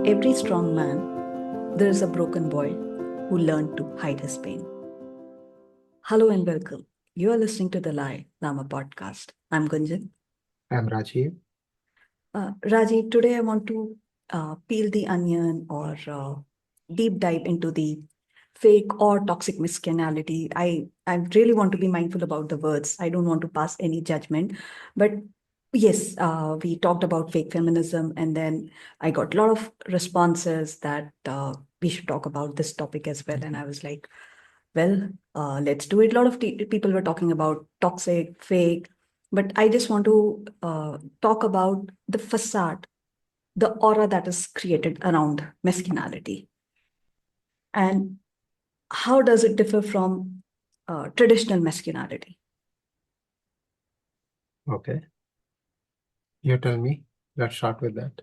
every strong man, there is a broken boy who learned to hide his pain. Hello and welcome. You are listening to the Lie Lama podcast. I'm Gunjan. I'm Rajiv. Raji, today I want to peel the onion or deep dive into the fake or toxic masculinity. I really want to be mindful about the words. I don't want to pass any judgment. But yes, we talked about fake feminism, and then I got a lot of responses that we should talk about this topic as well. And I was like, well, let's do it. A lot of people were talking about toxic, fake, but I just want to talk about the facade, the aura that is created around masculinity, and how does it differ from traditional masculinity? Okay, you tell me. Let's start with that.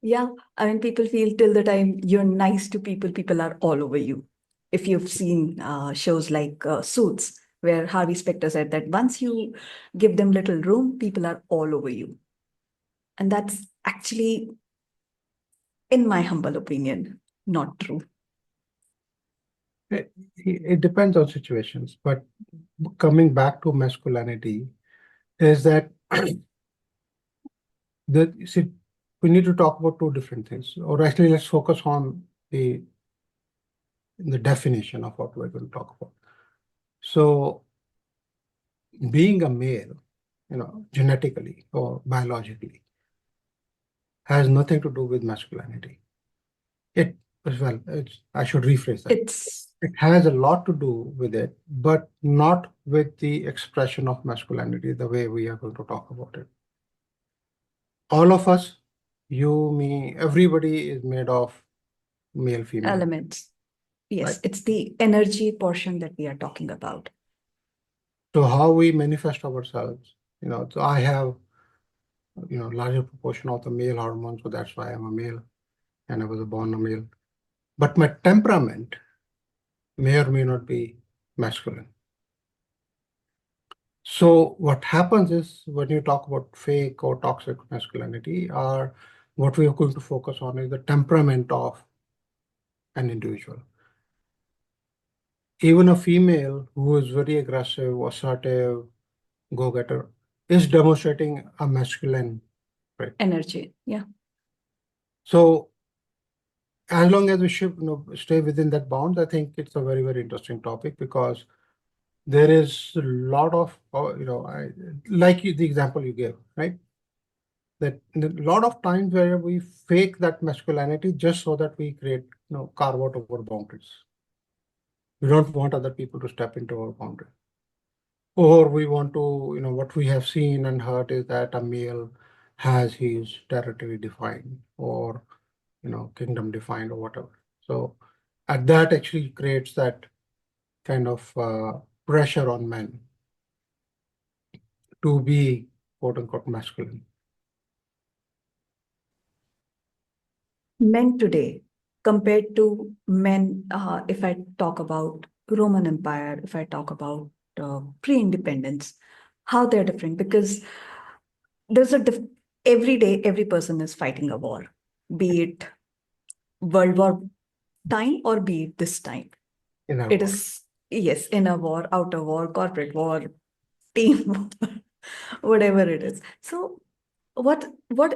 Yeah, I mean, people feel till the time you're nice to people, people are all over you. If you've seen shows like Suits, where Harvey Specter said that once you give them little room, people are all over you. And that's actually, in my humble opinion, not true. It depends on situations, but coming back to masculinity is that see, we need to talk about two different things. Or actually, let's focus on the definition of what we're going to talk about. So, being a male, genetically or biologically, has nothing to do with masculinity. I should rephrase that. It's It has a lot to do with it, but not with the expression of masculinity the way we are going to talk about it. All of us, you, me, everybody is made of male, female, elements. Yes, right? it's the energy portion that we are talking about. So how we manifest ourselves, so I have, larger proportion of the male hormone, so that's why I'm a male and I was born a male. But my temperament may or may not be masculine. So what happens is when you talk about fake or toxic masculinity, or what we are going to focus on is the temperament of an individual. Even a female who is very aggressive, assertive, go-getter is demonstrating a masculine trait. Energy. Yeah. So as long as we should stay within that bounds, I think it's a very, very interesting topic because there is a lot of, the example you gave, right? That a lot of times where we fake that masculinity just so that we create, carve out our boundaries. We don't want other people to step into our boundary. Or we want to, what we have seen and heard is that a male has his territory defined or, kingdom defined or whatever. So at that actually creates that kind of pressure on men to be quote unquote masculine. Men today, compared to men, if I talk about Roman Empire, if I talk about pre-independence, how they're different, because there's every day, every person is fighting a war, be it World War time or be it this time. In our It world. is, yes, inner war, outer war, corporate war, team war, whatever it is. So, what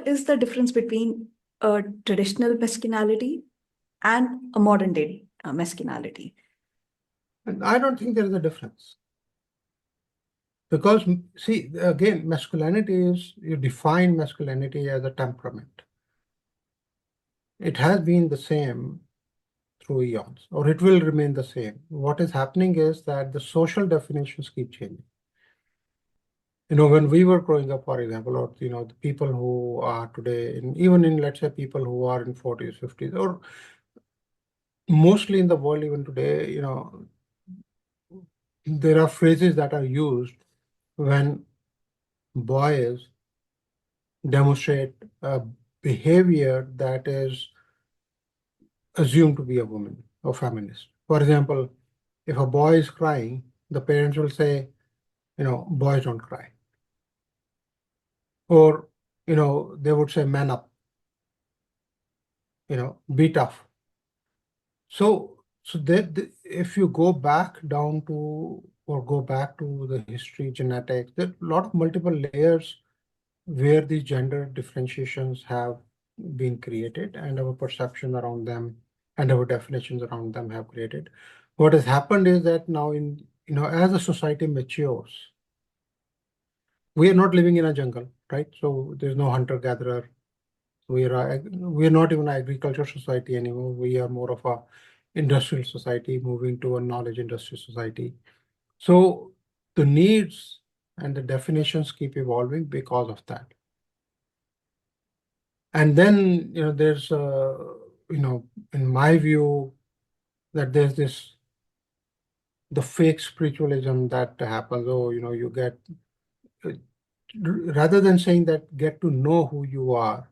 is the difference between a traditional masculinity and a modern day masculinity? And I don't think there is a difference. Because, see, again, masculinity is, you define masculinity as a temperament. It has been the same through eons, or it will remain the same. What is happening is that the social definitions keep changing. When we were growing up, for example, or, the people who are today, even in, let's say, people who are in 40s, 50s, or mostly in the world, even today, there are phrases that are used when boys demonstrate a behavior that is assumed to be a woman or feminist. For example, if a boy is crying, the parents will say, boys don't cry. Or they would say man up, be tough. So that if you go back down to or go back to the history, genetics, there are a lot of multiple layers where the gender differentiations have been created and our perception around them and our definitions around them have created. What has happened is that now as a society matures, we are not living in a jungle, right? So there's no hunter-gatherer. We are not even an agriculture society anymore. We are more of a industrial society, moving to a knowledge industry society. So the needs and the definitions keep evolving because of that. And then there's in my view that there's the fake spiritualism that happens. Oh, you get uh, rather than saying that get to know who you are,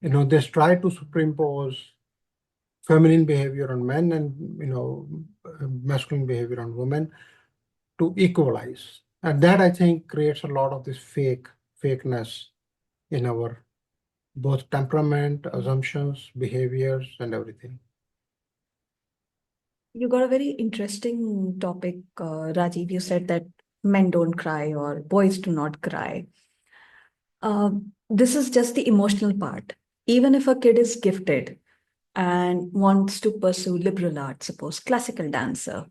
they try to superimpose feminine behavior on men and masculine behavior on women to equalize. And that I think creates a lot of this fakeness in our both temperament, assumptions, behaviors, and everything. You got a very interesting topic, Rajiv. You said that men don't cry or boys do not cry. This is just the emotional part. Even if a kid is gifted and wants to pursue liberal arts, suppose classical dancer,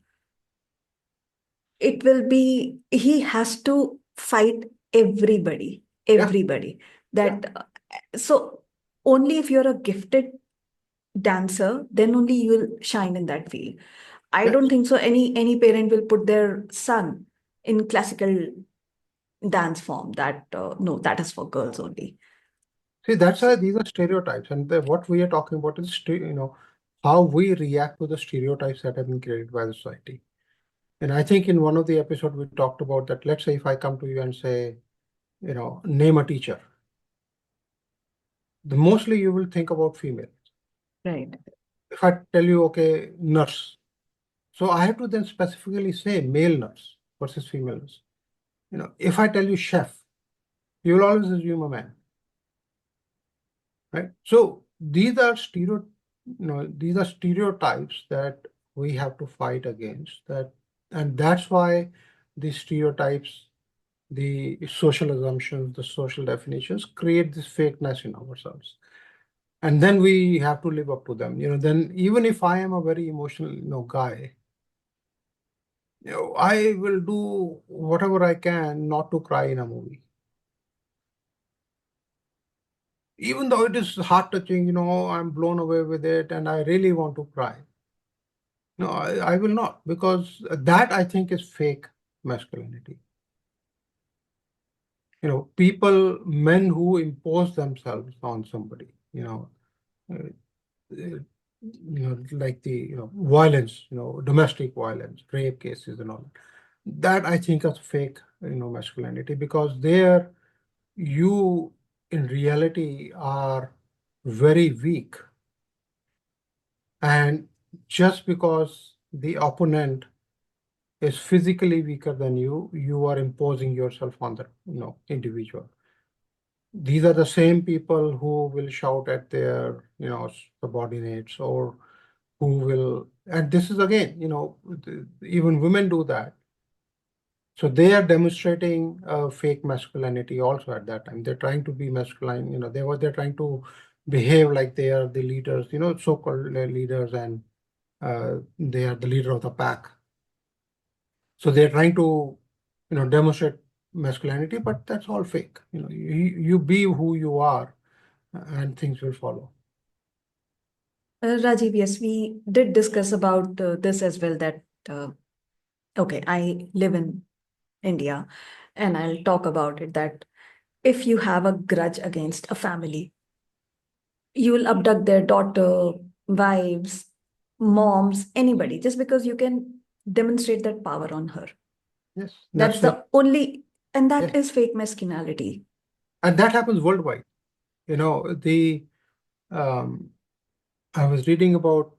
it will be, he has to fight everybody, Yeah, everybody. yeah, That so only if you're a gifted dancer, then only you will shine in that field. I yes. don't think so. Any parent will put their son in classical dance form. That no, that is for girls only. See, that's why these are stereotypes, and what we are talking about is how we react to the stereotypes that have been created by the society. And I think in one of the episodes we talked about that. Let's say if I come to you and say, name a teacher, the mostly you will think about female. Right. If I tell you, okay, nurse, so I have to then specifically say male nurse versus female nurse. If I tell you chef, you will always assume a man, right? So these are stereotypes that we have to fight against. And that's why these stereotypes, the social assumptions, the social definitions create this fakeness in ourselves. And then we have to live up to them. Then even if I am a very emotional, guy, I will do whatever I can not to cry in a movie. Even though it is heart touching, I'm blown away with it and I really want to cry. No, I will not, because that I think is fake masculinity. Men who impose themselves on somebody, uh, like the, violence, domestic violence, rape cases and all. That I think is fake, masculinity, because there you in reality are very weak. And just because the opponent is physically weaker than you, you are imposing yourself on the individual. These are the same people who will shout at their subordinates, or who will, and this is again, even women do that. So they are demonstrating fake masculinity also at that time. They're trying to be masculine, they're trying to behave like they are the leaders, so-called leaders, and they are the leader of the pack. So they're trying to, demonstrate masculinity, but that's all fake. You be who you are, and things will follow. Rajiv, yes, we did discuss about this as well. That okay, I live in India, and I'll talk about it. That if you have a grudge against a family, you will abduct their daughter, wives, moms, anybody, just because you can demonstrate that power on her. Yes, That's that's the only, and yes, that is fake masculinity. and that happens worldwide. The um, I was reading about,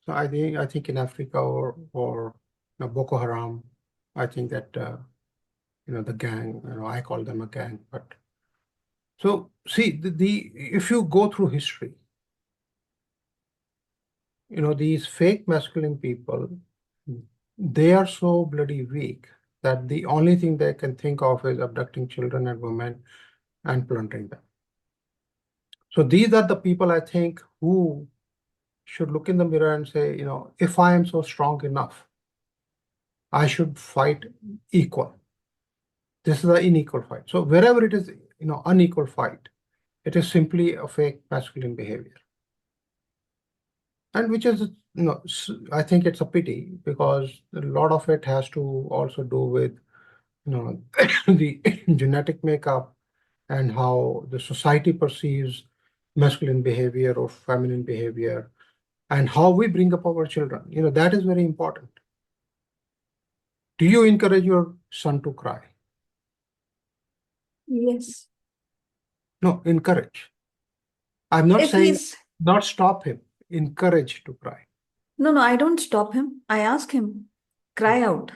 so I think in Africa, or Boko Haram. I think that the gang. I call them a gang, but So see, if you go through history, these fake masculine people, they are so bloody weak that the only thing they can think of is abducting children and women and plundering them. So these are the people, I think, who should look in the mirror and say, if I am so strong enough, I should fight equal. This is an unequal fight. So wherever it is, unequal fight, it is simply a fake masculine behavior. And which is, I think it's a pity because a lot of it has to also do with, the genetic makeup and how the society perceives masculine behavior or feminine behavior and how we bring up our children. That is very important. Do you encourage your son to cry? Yes. No, encourage. I'm not If saying he's, not stop him, encourage to cry. no, I don't stop him. I ask him, cry out.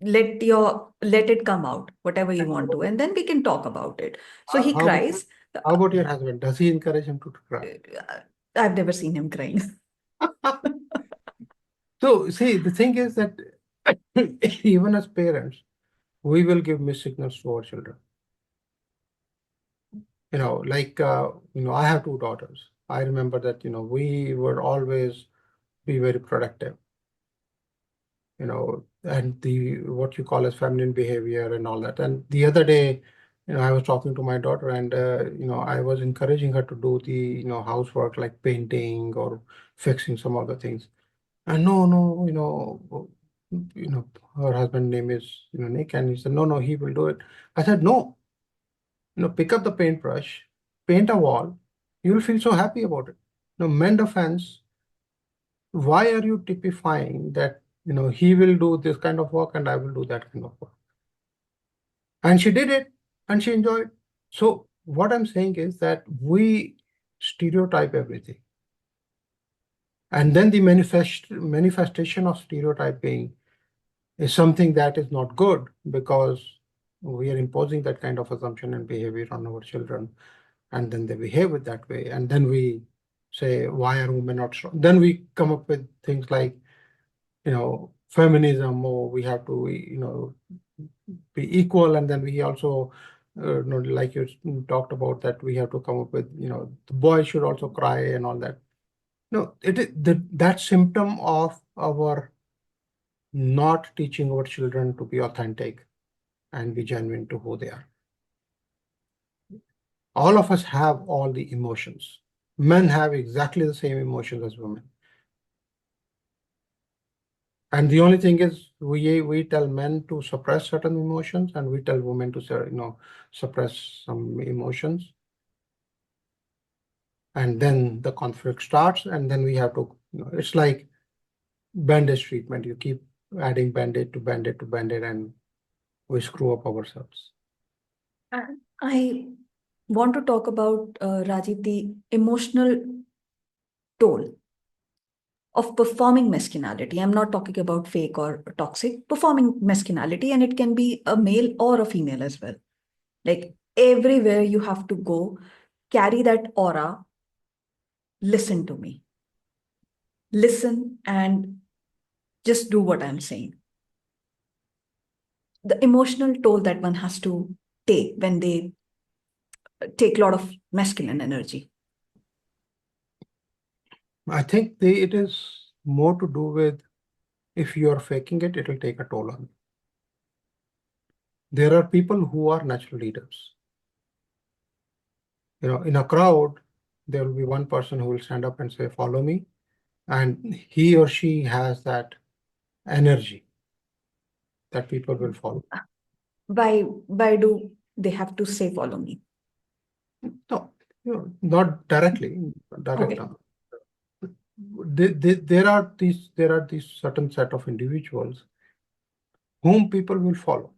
Let it come out, whatever you want to, and then we can talk about it. So he How about, cries. how about your husband? Does he encourage him to cry? I've never seen him crying. So see, the thing is that even as parents, we will give mixed signals to our children. I have two daughters. I remember that, we would always be very productive, and the what you call as feminine behavior and all that. And the other day, I was talking to my daughter and, I was encouraging her to do the, housework like painting or fixing some other things. And no, her husband name is, Nick, and he said, no, he will do it. I said, no, pick up the paintbrush, paint a wall. You will feel so happy about it. Mend a fence. Why are you typifying that, he will do this kind of work and I will do that kind of work? And she did it and she enjoyed. So what I'm saying is that we stereotype everything. And then the manifestation of stereotyping is something that is not good because we are imposing that kind of assumption and behavior on our children, and then they behave it that way. And then we say, why are women not strong? Then we come up with things like, feminism, or we have to, be equal. And then we also, like you talked about, that we have to come up with, the boys should also cry and all that. No, it is that symptom of our not teaching our children to be authentic and be genuine to who they are. All of us have all the emotions. Men have exactly the same emotions as women. And the only thing is we tell men to suppress certain emotions and we tell women to suppress some emotions. And then the conflict starts, and then we have to, it's like bandage treatment. You keep adding band-aid to band-aid to band-aid, and we screw up ourselves. I want to talk about, Rajiv, the emotional toll of performing masculinity. I'm not talking about fake or toxic, performing masculinity, and it can be a male or a female as well. Like everywhere you have to go, carry that aura, listen to me, listen and just do what I'm saying. The emotional toll that one has to take when they take a lot of masculine energy. I think it is more to do with, if you are faking it, it will take a toll on you. There are people who are natural leaders. In a crowd, there will be one person who will stand up and say, follow me. And he or she has that energy that people will follow. Why do they have to say follow me? No, not directly, direct. Okay. There are these certain set of individuals whom people will follow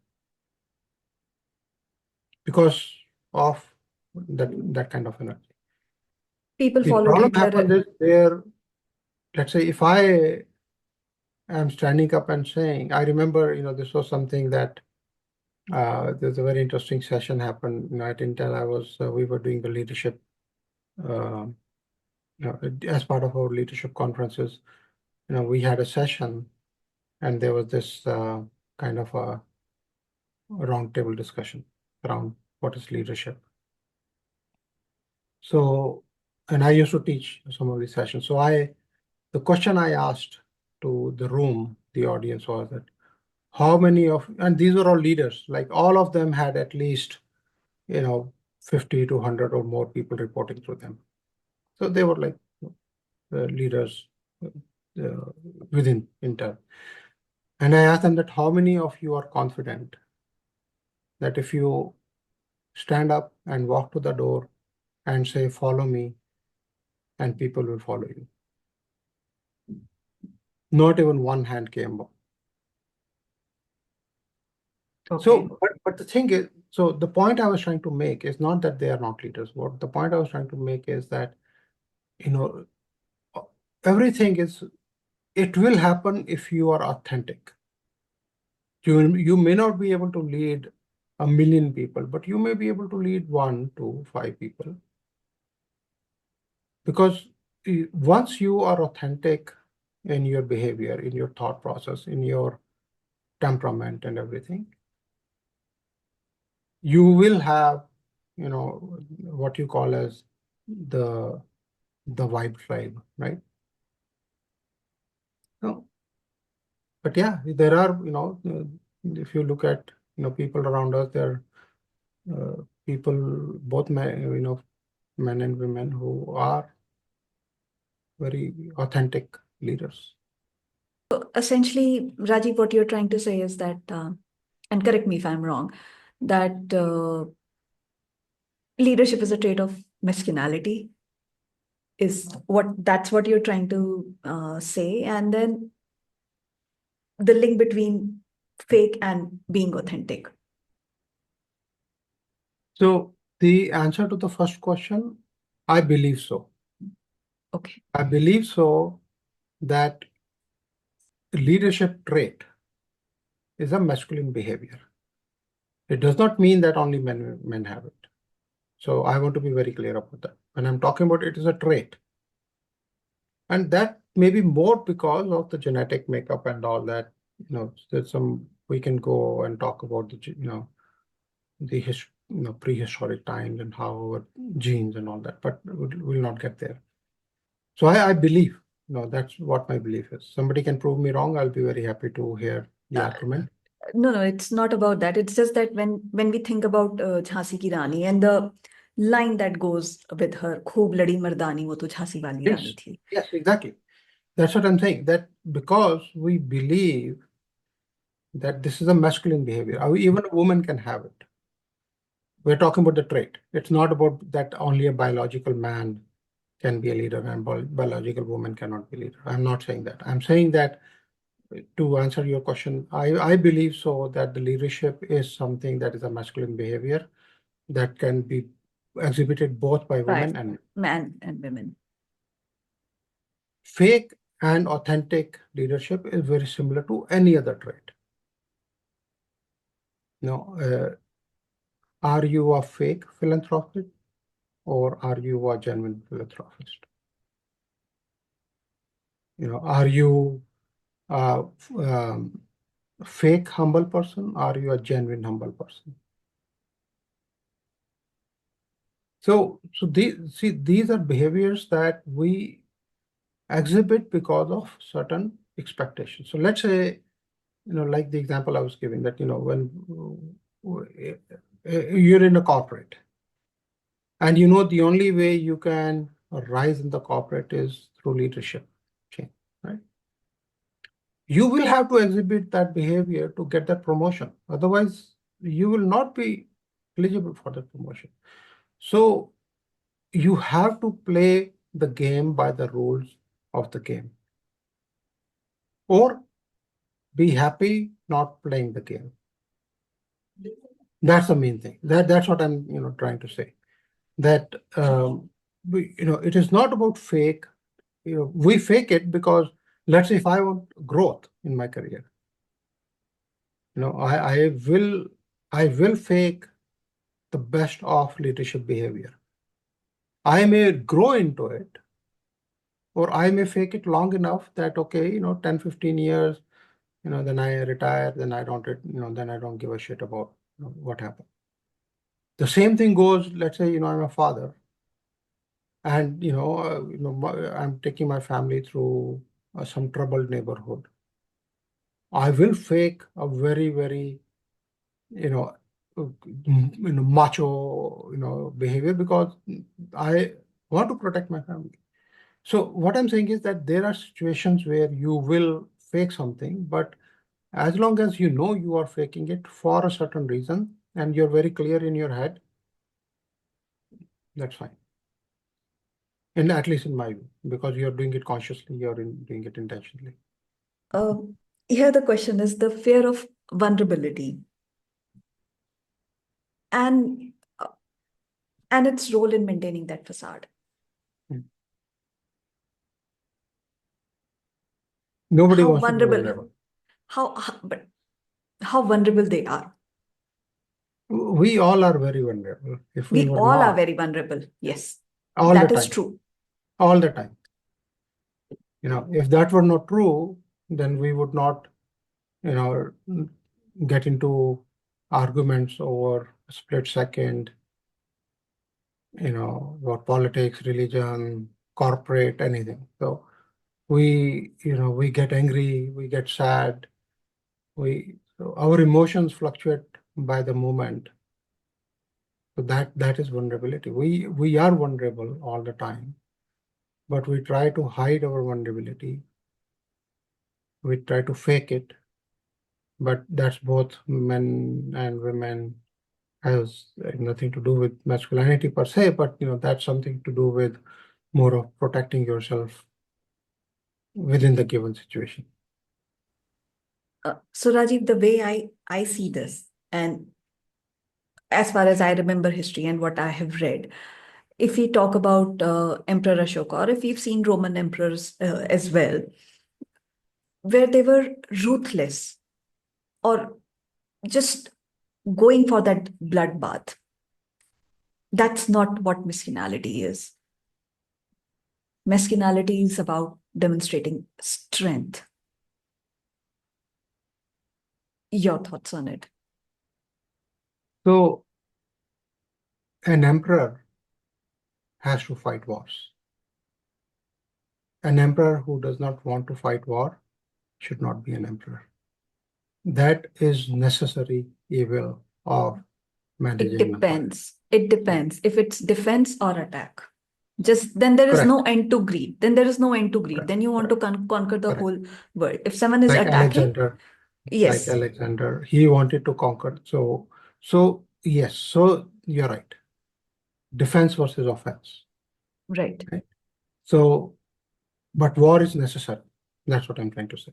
because of that kind of energy. People The followed problem Hitler. happens is where, let's say, if I am standing up and saying, I remember, this was something that There's a very interesting session happened, at Intel. We were doing the leadership, uh, as part of our leadership conferences. We had a session, and there was this kind of a roundtable discussion around what is leadership. So, and I used to teach some of these sessions. So the question I asked to the room, the audience, was that how many and these were all leaders, like all of them had at least, 50 to 100 or more people reporting to them. So they were like leaders within Intel. And I asked them that how many of you are confident that if you stand up and walk to the door and say, follow me, and people will follow you. Not even one hand came up. Okay. So, but the thing is, so the point I was trying to make is not that they are not leaders. What the point I was trying to make is that, everything it will happen if you are authentic. You may not be able to lead 1 million people, but you may be able to lead 1 to 5 people. Because once you are authentic in your behavior, in your thought process, in your temperament and everything, you will have, what you call as the vibe tribe, right? No. But yeah, there are, if you look at, people around us, there are people, both men, men and women who are very authentic leaders. So essentially, Rajiv, what you're trying to say is that, and correct me if I'm wrong, that leadership is a trait of masculinity. That's what you're trying to say, and then the link between fake and being authentic. So the answer to the first question, I believe so. Okay. I believe so that leadership trait is a masculine behavior. It does not mean that only men have it. So I want to be very clear about that. When I'm talking about it is a trait. And that may be more because of the genetic makeup and all that. There's we can go and talk about the prehistoric times and how our genes and all that, but we'll not get there. So I believe, that's what my belief is. Somebody can prove me wrong. I'll be very happy to hear the argument. No, it's not about that. It's just that when we think about Jhansi ki Rani and the line that goes with her, "Khoob ladi mardani, wo to Jhansi wali Yes. Rani thi." Yes, exactly. That's what I'm saying. That because we believe that this is a masculine behavior, or even a woman can have it. We're talking about the trait. It's not about that only a biological man can be a leader and biological woman cannot be a leader. I'm not saying that. I'm saying that to answer your question, I believe so that the leadership is something that is a masculine behavior that can be exhibited both by women and men and women. Fake and authentic leadership is very similar to any other trait. Are you a fake philanthropist or are you a genuine philanthropist? Are you a fake humble person? Are you a genuine humble person? So these are behaviors that we exhibit because of certain expectations. So let's say, like the example I was giving, that, when you're in a corporate and the only way you can rise in the corporate is through leadership change, right? You will have to exhibit that behavior to get that promotion. Otherwise, you will not be eligible for that promotion. So you have to play the game by the rules of the game, or be happy not playing the game. That's the main thing. That's what I'm trying to say. That it is not about fake. We fake it because, let's say, if I want growth in my career, I will I will fake the best of leadership behavior. I may grow into it, or I may fake it long enough that, okay, 10, 15 years, then I retire, then I don't, then I don't give a shit about what happened. The same thing goes, let's say, I'm a father and, I'm taking my family through some troubled neighborhood. I will fake a very, very, macho, behavior because I want to protect my family. So what I'm saying is that there are situations where you will fake something, but as long as you know you are faking it for a certain reason and you're very clear in your head, that's fine. And at least in my view, because you're doing it consciously, doing it intentionally. Here the question is the fear of vulnerability and uh, and its role in maintaining that facade. Hmm. Nobody How wants to be vulnerable, vulnerable. but how vulnerable they are. We all are very vulnerable. If we We were all are not, very vulnerable. Yes, all the that is time, true. all the time. If that were not true, then we would not, you know, get into arguments over a split second, about politics, religion, corporate, anything. So we get angry, we get sad, so our emotions fluctuate by the moment. So that is vulnerability. We are vulnerable all the time, but we try to hide our vulnerability. We try to fake it, but that's both men and women, has nothing to do with masculinity per se, but that's something to do with more of protecting yourself within the given situation. So Rajiv, the way I see this, and as far as I remember history and what I have read, if we talk about Emperor Ashoka, or if we've seen Roman emperors as well, where they were ruthless or just going for that bloodbath. That's not what masculinity is. Masculinity is about demonstrating strength. Your thoughts on it? So an emperor has to fight wars. An emperor who does not want to fight war should not be an emperor. That is necessary evil of It managing an empire. depends. It depends. If it's defense or attack, just then there is no Correct. end to greed. Then there is no end to greed. Correct. Then you want to Correct. conquer the Correct. whole world. If someone is Like attacking, Alexander, yes, he wanted to conquer. So yes, so you're right. Defense versus offense. right. Right? So, but war is necessary. That's what I'm trying to say.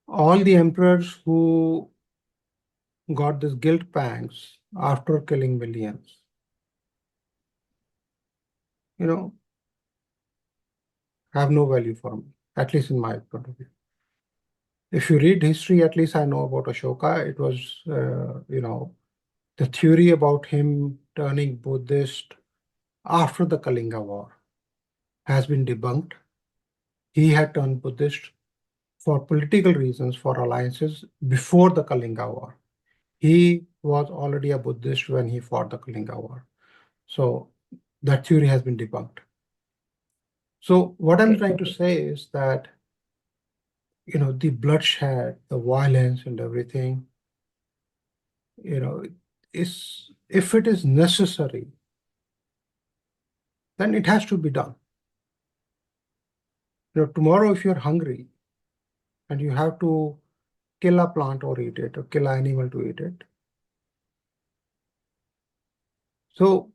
All the emperors who got this guilt pangs after killing millions, you know, have no value for me, at least in my point of view. If you read history, at least I know about Ashoka, it was, the theory about him turning Buddhist after the Kalinga War has been debunked. He had turned Buddhist for political reasons, for alliances before the Kalinga War. He was already a Buddhist when he fought the Kalinga War. So that theory has been debunked. So what I'm Okay. trying to say is that, the bloodshed, the violence and everything, is if it is necessary, then it has to be done. Tomorrow if you're hungry and you have to kill a plant or eat it or kill an animal to eat it. So,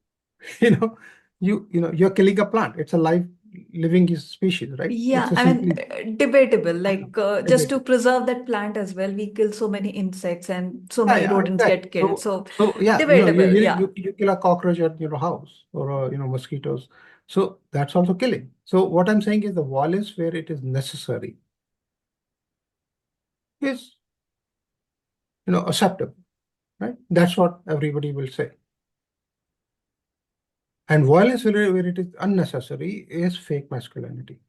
you know, you're killing a plant. It's a live living species, right? It's Yeah, a I mean, simply debatable. Like just to debatable. preserve that plant as well, we kill so many insects and so Yeah, many yeah, rodents exactly. get killed. So, So so yeah, debatable. Yeah, you kill a cockroach at your house or mosquitoes. So that's also killing. So what I'm saying is the violence where it is necessary is acceptable. right? That's what everybody will say. And violence where it is unnecessary is fake masculinity.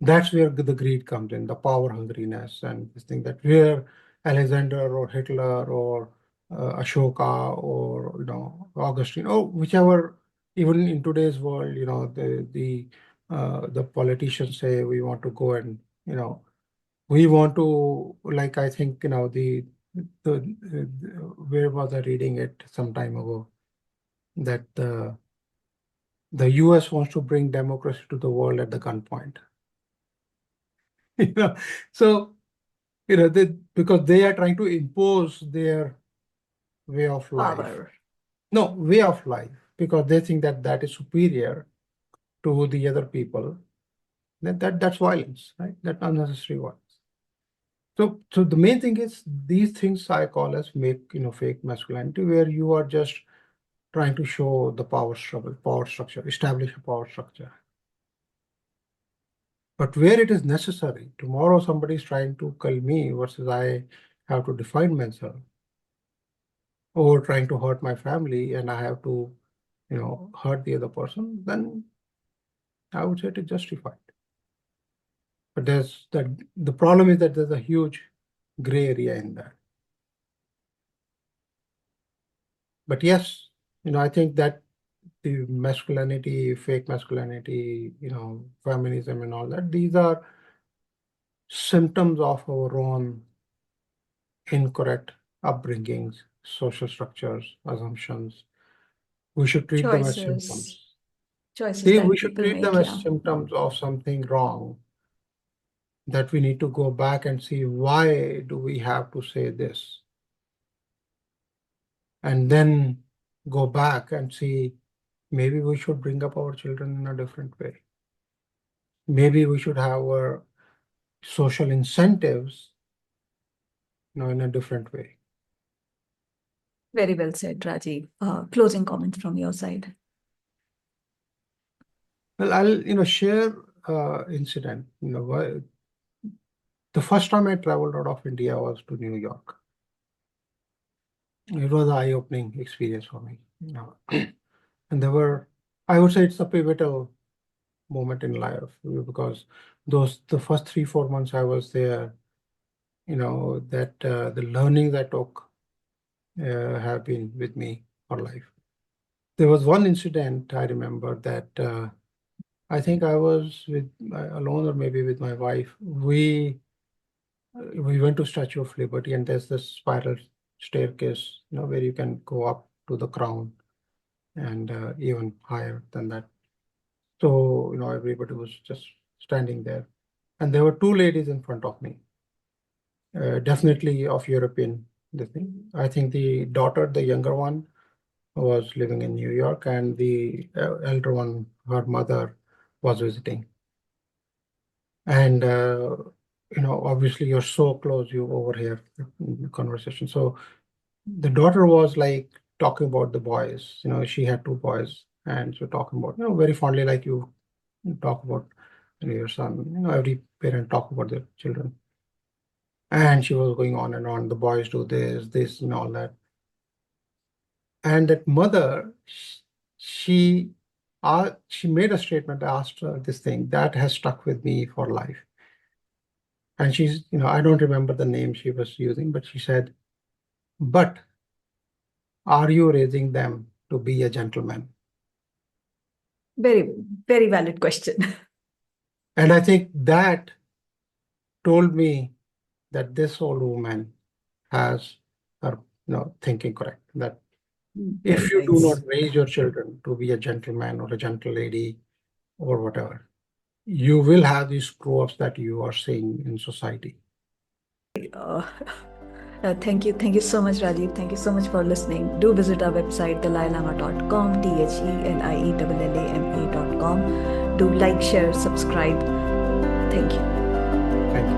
That's where the greed comes in, the power hungriness and this thing that where Alexander or Hitler or Ashoka or Augustine or whichever, even in today's world, the politicians say we want to go and we want to, like, I think the where was I reading it some time ago that the US wants to bring democracy to the world at the gunpoint. you know so because they are trying to impose their way of life. Power. No, way of life, because they think that that is superior to the other people. That's violence, right? That's unnecessary violence. So the main thing is these things I call as fake masculinity, where you are just trying to show the power structure, establish a power structure. But where it is necessary, tomorrow somebody is trying to kill me versus I have to define myself, or trying to hurt my family and I have to, hurt the other person, then I would say it is justified. But the problem is that there's a huge gray area in that. But yes, I think that the masculinity, fake masculinity, feminism and all that, these are symptoms of our own incorrect upbringings, social structures, assumptions. We should treat them as Choices. symptoms. Choices We that should people treat them make, as yeah. symptoms of something wrong, that we need to go back and see why do we have to say this, and then go back and see maybe we should bring up our children in a different way. Maybe we should have our social incentives in a different way. Very well said, Rajiv. Closing comments from your side. Well, I'll share incident. The first time I traveled out of India was to New York. It was an eye-opening experience for me. And I would say it's a pivotal moment in life, because the first 3-4 months I was there, that the learnings I took have been with me for life. There was one incident I remember that I think I was alone or maybe with my wife. We went to Statue of Liberty, and there's this spiral staircase, where you can go up to the crown and even higher than that. So, everybody was just standing there. And there were two ladies in front of me, definitely of European thing. I think the daughter, the younger one, was living in New York, and the elder one, her mother, was visiting. And, obviously you're so close, you overhear the conversation. So the daughter was like talking about the boys, she had two boys, and so talking about, very fondly, like you talk about your son, every parent talk about their children. And she was going on and on, the boys do this and all that. And that mother, she made a statement, asked her this thing that has stuck with me for life. And she's, I don't remember the name she was using, but she said, "But are you raising them to be a gentleman?" Very, very valid question. And I think that told me that this old woman has her, thinking correct. That if Very you do not nice. raise your children to be a gentleman or a gentle lady or whatever, you will have these screw-ups that you are seeing in society. Uh, thank you so much, Rajiv. Thank you so much for listening. Do visit our website, dalailama.com, THELIELAMA.com. Do like, share, subscribe. Thank you. Thank you.